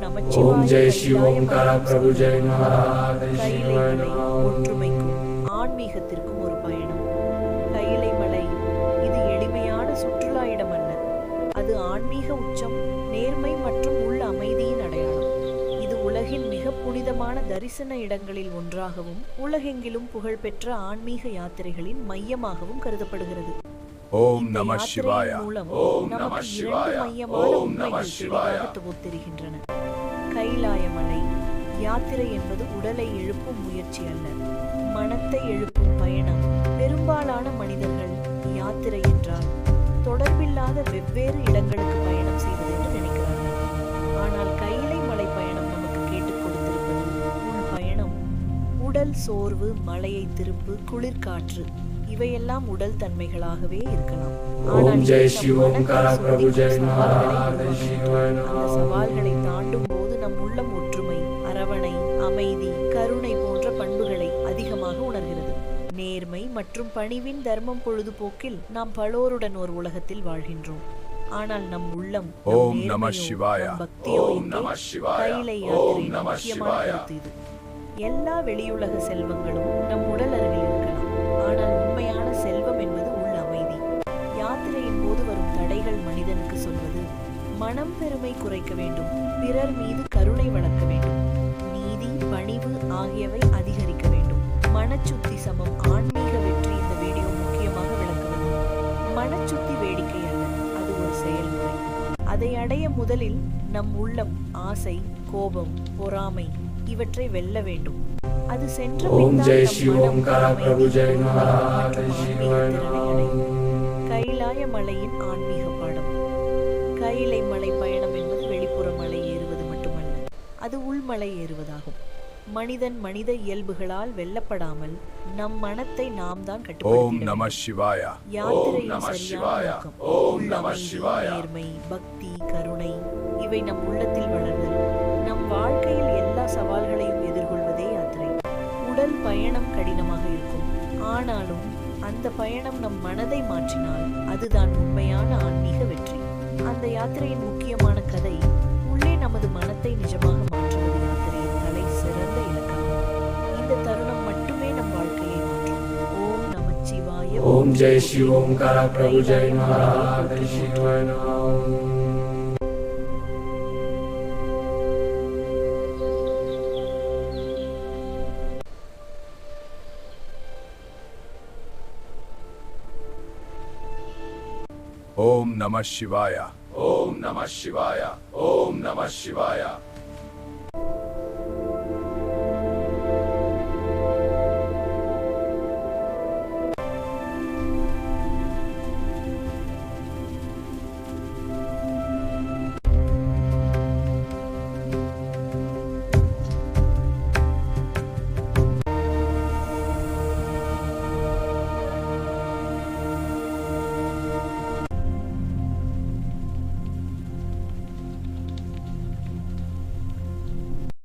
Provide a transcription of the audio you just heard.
ஓம் ஜெய் ஸ்ரீ ஓம்கார பிரபு ஜெய் மகாராஜ் சிவாய நமः. ஒற்றுமைக்கும் ஆன்மீகத்திற்கும் ஒரு பயணம். கைலை மலை இது எளிமையான சுற்றுலா இடம் அல்ல. அது ஆன்மீக உச்சம், நேர்மை மற்றும் உள்ள அமைதியின் அடையாளம். இது உலகின் மிக புனிதமான தரிசன இடங்களில் ஒன்றாகவும் உலகெங்கிலும் புகழ்பெற்ற ஆன்மீக யாத்திரைகளின் மையமாகவும் கருதப்படுகிறது. ஓம் நம சிவாய. ஓம் நம சிவாய. ஓம் நம சிவாய. தெரிகின்றன. கைலாய மலை யாத்திரை என்பது உடலை எழுப்பும் முயற்சி அல்ல, மனத்தை எழுப்பும் பயணம். பெரும்பாலான மனிதர்கள் யாத்திரை என்றால் தொடர்பில்லாத வெவ்வேறு இடங்களுக்கு பயணம் செய்வது என்று நினைக்கிறார்கள். ஆனால் கைலை மலை பயணம் நமக்கு கேட்டுக் கொடுத்திருப்பது உள் பயணம். உடல் சோர்வு, மலையை திருப்பு, குளிர்காற்று இவையெல்லாம் உடல் தன்மைகளாகவே இருக்கலாம். ஓம் ஜெய் ஸ்ரீ ஓம்கார பிரபு ஜெய் மகாராஜ் சிவாய நமः. அந்த சவால்களை தாண்டும் போது நம் உள்ளம் ஒற்றுமை, அரவணை, அமைதி, கருணை போன்ற பண்புகளை அதிகமாக உணர்கிறது. நேர்மை மற்றும் பணிவின் தர்மம் பொழுதுபோக்கில் நாம் பலோருடன் ஒரு உலகத்தில் வாழ்கின்றோம். ஆனால் நம் உள்ளம், ஓம் நம சிவாய. பக்தியோ ஓம் நம சிவாய. கைலை ஓம் யாத்திரை நம முக்கியமான சிவாய. கருத்து இது. எல்லா வெளியுலக செல்வங்களும் நம் உடல் அருகில் இருக்கலாம், ஆனால் உண்மையான செல்வம் என்பது உள் அமைதி. யாத்திரையின் போது வரும் தடைகள் மனிதனுக்கு சொல்வது மனம் பெருமை குறைக்க வேண்டும், பிறர் மீது கருணை வளர்க்க வேண்டும், நீதி, பணிவு ஆகியவை அதிகரிக்க வேண்டும். மனச்சுத்தி சமம் ஆன்மீக வெற்றி. இந்த வீடியோ முக்கியமாக விளக்குவது மனச்சுத்தி வேடிக்கை அல்ல, அது ஒரு செயல்முறை. அதை அடைய முதலில் நம் உள்ளம் ஆசை, கோபம், பொறாமை இவற்றை வெல்ல வேண்டும். அது சென்ற ஓம் ஜெய் ஸ்ரீ ஓம்கார பிரபு ஜெய் மகாராஜ் சிவாய நமः. கைலாய மலையின் ஆன்மீக பாடம். கைலை மலை பயணம் என்பது வெளிப்புற மலை ஏறுவது மட்டுமல்ல, அது உள்மலை ஏறுவதாகும். மனிதன் மனித இயல்புகளால் வெல்லப்படாமல் நம் மனத்தை நாம் தான் ஓம் கட்டுப்படுத்த நம வேண்டும். சிவாய. யாத்திரையின் நம சரியான சிவாய. நோக்கம் ஓம் உள்ள நம அமைதி, சிவாய. நேர்மை, பக்தி, கருணை இவை நம் உள்ளத்தில் வளர்தல். நம் வாழ்க்கையில் எல்லா சவால்களையும் எதிர்கொள்வதே யாத்திரை. உடல் பயணம் கடினமாக இருக்கும், ஆனாலும் அந்த பயணம் நம் மனதை மாற்றினால் அதுதான் உண்மையான ஆன்மீக வெற்றி. அந்த யாத்திரையின் முக்கியமான கதை உள்ளே நமது மனத்தை நிஜமாக மாற்றுவது. யாத்திரையின் தலை சிறந்த இலக்காகும். இந்த தருணம் மட்டுமே நம் வாழ்க்கையை மாற்றும். ஓம் நமச்சிவாய. ஓம் ஜெய் ஸ்ரீ ஓம்கார பிரபு ஜெய் மகாராஜ் சிவாய நமः. ஓம் நம சிவாய. ஓம் நம சிவாய. ஓம் நம சிவாய.